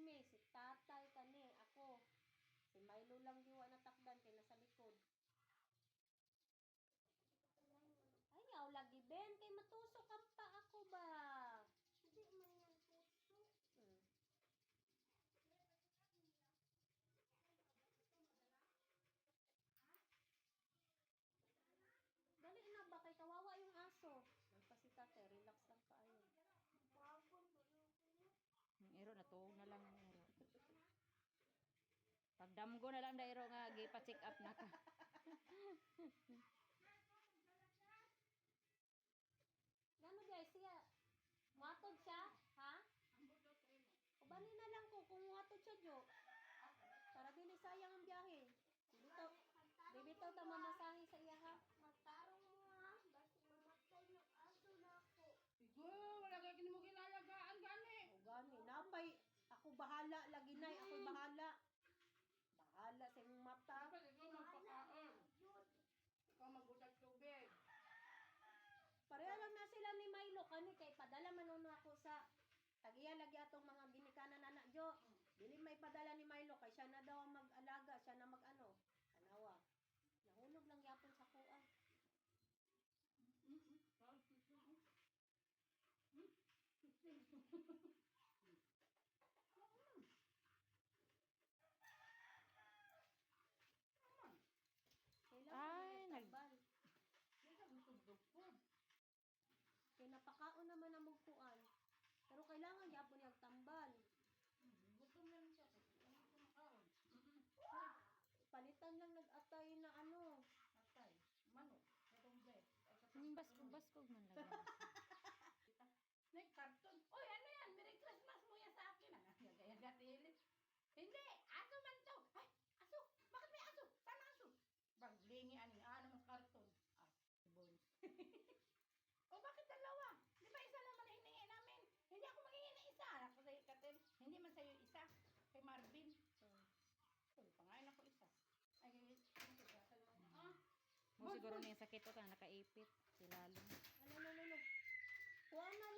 Mimi, si tatay kani, ako. Si Milo lang diwa natakdan kay nasa likod. Ayaw lagi Ben kay matusok ang pa ako ba. Hindi man nagtusok. Dali na ba kay kawawa yung aso. Nagpasitate, relax lang ka ayun. Bagon ba yung Iro na tuog na lang ang iro. Pagdamgo na lang dairo nga gipa-check up na ka. Gano guys, siya. Muatod siya, ha? Ubani na lang ko kung muatod siya, Jo. Para dili sayang ang biyahe. Dito ta mamasahe sa iya, ha? Magtarong mo ha. Basta mamatay ng aso na ako. Igo, wala ka mo kinalagaan gani. O gani, napay. Ako bahala, lagi na. Ako bahala. Bahala sa imong mata. Dapat ikaw magpakaon. Yun. Ikaw magbutat tubig. Pareha lang na sila ni Milo. Kani kay padala manuno ako sa tagiya lagi atong mga ginikanan anak Jo. Dili may padala ni Milo kay siya na daw ang mag-alaga, siya na mag-ano. Anawa. Nahulog lang yapon sa kuan. Kailangan Ay, nagtabal. Hindi busog po. Kay napakaon naman ang mugpuan. Pero kailangan yapon niyang tambal. Gutom lang siya. Ano ko makaon? Palitan lang nag-atay na ano. Atay. Manok. Katong bread. Baskog man lang. May karton. Oy, ano yan? Merry Christmas mo yan sa akin. Gaya-gatilit. Hindi. Aso man to. Ay, aso. Bakit may aso? Sana aso. Baglingi ani. Ano mas karton? Ah, boy. O bakit dalawa? Di ba isa lang man hiningi namin? Hindi ako maghingi ng isa. Ako sa'yo, Katel. Hindi man sa'yo isa. Kay Marvin. Uy, pangain ako isa. Ay, ah. Mo siguro na yung sakit o ka nakaipit. Silalong. Ano. Kuha na lang.